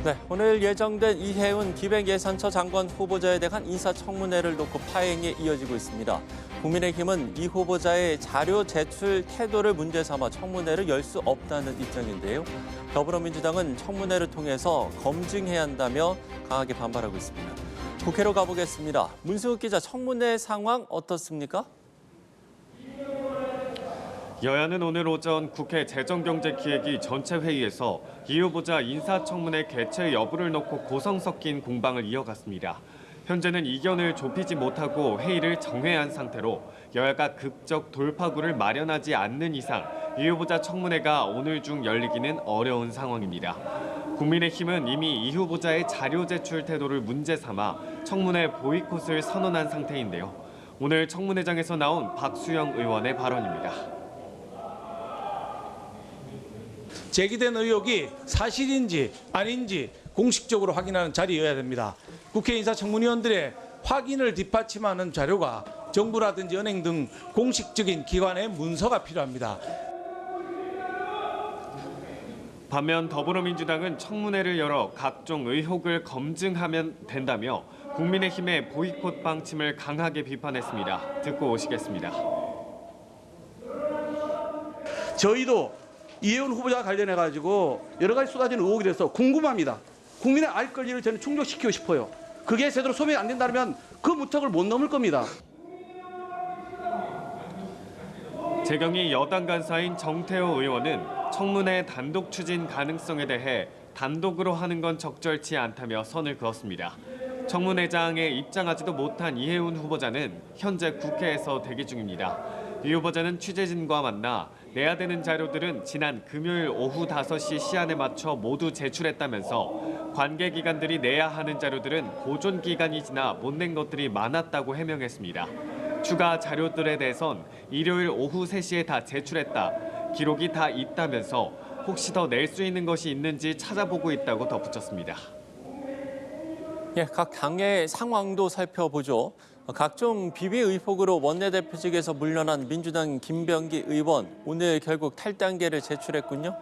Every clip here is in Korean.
네, 오늘 예정된 이해운 기획예산처 장관 후보자에 대한 인사청문회를 놓고 파행이 이어지고 있습니다. 국민의힘은 이 후보자의 자료 제출 태도를 문제 삼아 청문회를 열 수 없다는 입장인데요. 더불어민주당은 청문회를 통해서 검증해야 한다며 강하게 반발하고 있습니다. 국회로 가보겠습니다. 문승욱 기자, 청문회 상황 어떻습니까? 여야는 오늘 오전 국회 재정경제기획위 전체 회의에서 이 후보자 인사청문회 개최 여부를 놓고 고성 섞인 공방을 이어갔습니다. 현재는 이견을 좁히지 못하고 회의를 정회한 상태로 여야가 극적 돌파구를 마련하지 않는 이상 이 후보자 청문회가 오늘 중 열리기는 어려운 상황입니다. 국민의힘은 이미 이 후보자의 자료 제출 태도를 문제 삼아 청문회 보이콧을 선언한 상태인데요. 오늘 청문회장에서 나온 박수영 의원의 발언입니다. 제기된 의혹이 사실인지 아닌지 공식적으로 확인하는 자리여야 됩니다. 국회 인사청문위원들의 확인을 뒷받침하는 자료가 정부라든지 은행 등 공식적인 기관의 문서가 필요합니다. 반면 더불어민주당은 청문회를 열어 각종 의혹을 검증하면 된다며 국민의힘의 보이콧 방침을 강하게 비판했습니다. 듣고 오시겠습니다. 저희도 이해운 후보자와 관련해가지고 여러 가지 쏟아진 의혹이 돼서 궁금합니다. 국민의 알 권리를 저는 충족시키고 싶어요. 그게 제대로 소명이 안 된다면 그 무턱을 못 넘을 겁니다. 재경이 여당 간사인 정태호 의원은 청문회 단독 추진 가능성에 대해 단독으로 하는 건 적절치 않다며 선을 그었습니다. 청문회장에 입장하지도 못한 이해운 후보자는 현재 국회에서 대기 중입니다. 이 후보자는 취재진과 만나 내야 되는 자료들은 지난 금요일 오후 5시 시한에 맞춰 모두 제출했다면서 관계기관들이 내야 하는 자료들은 보존 기간이 지나 못 낸 것들이 많았다고 해명했습니다. 추가 자료들에 대해선 일요일 오후 3시에 다 제출했다. 기록이 다 있다면서 혹시 더 낼 수 있는 것이 있는지 찾아보고 있다고 덧붙였습니다. 예, 각 당의 상황도 살펴보죠. 각종 비비 의혹으로 원내대표직에서 물러난 민주당 김병기 의원, 오늘 결국 탈당계를 제출했군요.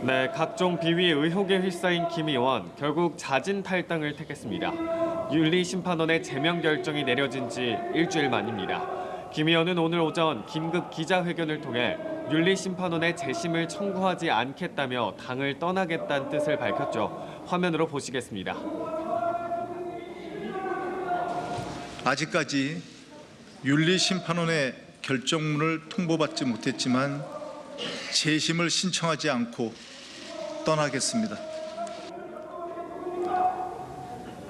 네, 각종 비위 의혹에 휩싸인 김 의원, 결국 자진 탈당을 택했습니다. 윤리심판원의 제명 결정이 내려진 지 일주일 만입니다. 김 의원은 오늘 오전 긴급 기자회견을 통해 윤리심판원의 재심을 청구하지 않겠다며 당을 떠나겠다는 뜻을 밝혔죠. 화면으로 보시겠습니다. 아직까지 윤리심판원의 결정문을 통보받지 못했지만 재심을 신청하지 않고 떠나겠습니다.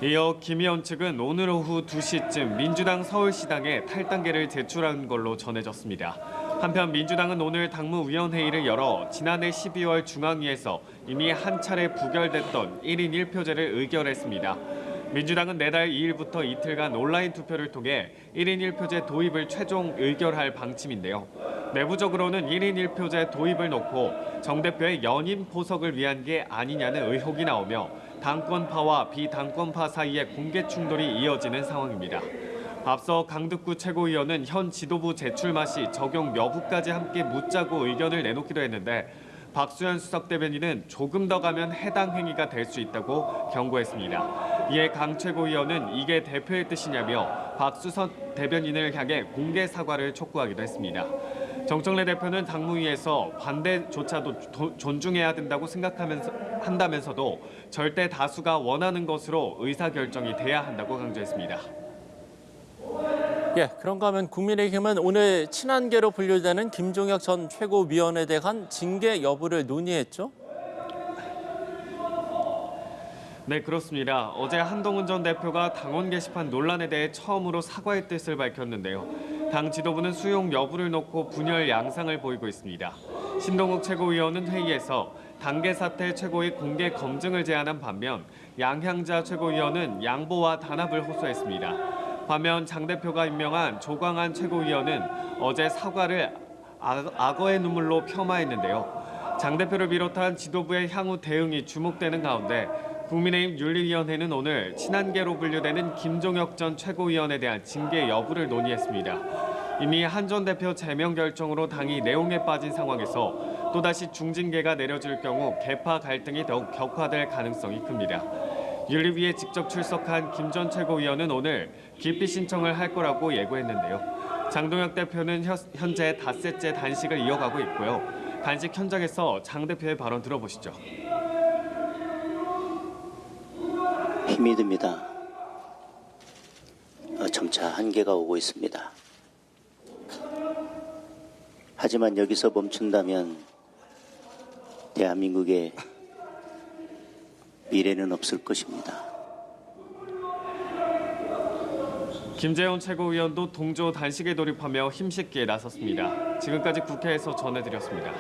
이어 김 의원 측은 오늘 오후 2시쯤 민주당 서울시당에 탈당계를 제출한 걸로 전해졌습니다. 한편 민주당은 오늘 당무위원회의를 열어 지난해 12월 중앙위에서 이미 한 차례 부결됐던 1인 1표제를 의결했습니다. 민주당은 내달 2일부터 이틀간 온라인 투표를 통해 1인 1표제 도입을 최종 의결할 방침인데요. 내부적으로는 1인 1표제 도입을 놓고 정 대표의 연임 포석을 위한 게 아니냐는 의혹이 나오며 당권파와 비당권파 사이의 공개 충돌이 이어지는 상황입니다. 앞서 강득구 최고위원은 현 지도부 제출마 시 적용 여부까지 함께 묻자고 의견을 내놓기도 했는데 박수현 수석 대변인은 조금 더 가면 해당 행위가 될 수 있다고 경고했습니다. 이에 강 최고위원은 이게 대표의 뜻이냐며 박수석 대변인을 향해 공개 사과를 촉구하기도 했습니다. 정청래 대표는 당무위에서 반대조차도 존중해야 된다고 한다면서도 절대 다수가 원하는 것으로 의사결정이 돼야 한다고 강조했습니다. 예, 그런가 하면 국민의힘은 오늘 친한계로 분류되는 김종혁 전 최고위원에 대한 징계 여부를 논의했죠? 네, 그렇습니다. 어제 한동훈 전 대표가 당원 게시판 논란에 대해 처음으로 사과의 뜻을 밝혔는데요. 당 지도부는 수용 여부를 놓고 분열 양상을 보이고 있습니다. 신동욱 최고위원은 회의에서 당계 사태 최고의 공개 검증을 제안한 반면 양향자 최고위원은 양보와 단합을 호소했습니다. 반면 장 대표가 임명한 조광안 최고위원은 어제 사과를 악어의 눈물로 폄하했는데요. 장 대표를 비롯한 지도부의 향후 대응이 주목되는 가운데 국민의힘 윤리위원회는 오늘 친한계로 분류되는 김종혁 전 최고위원에 대한 징계 여부를 논의했습니다. 이미 한 전 대표 제명 결정으로 당이 내홍에 빠진 상황에서 또다시 중징계가 내려질 경우 계파 갈등이 더욱 격화될 가능성이 큽니다. 윤리위에 직접 출석한 김 전 최고위원은 오늘 기피 신청을 할 거라고 예고했는데요. 장동혁 대표는 현재 닷새째 단식을 이어가고 있고요. 단식 현장에서 장 대표의 발언 들어보시죠. 힘이 듭니다. 점차 한계가 오고 있습니다. 하지만 여기서 멈춘다면 대한민국의 미래는 없을 것입니다. 김재원 최고위원도 동조 단식에 돌입하며 힘씻기에 나섰습니다. 지금까지 국회에서 전해드렸습니다.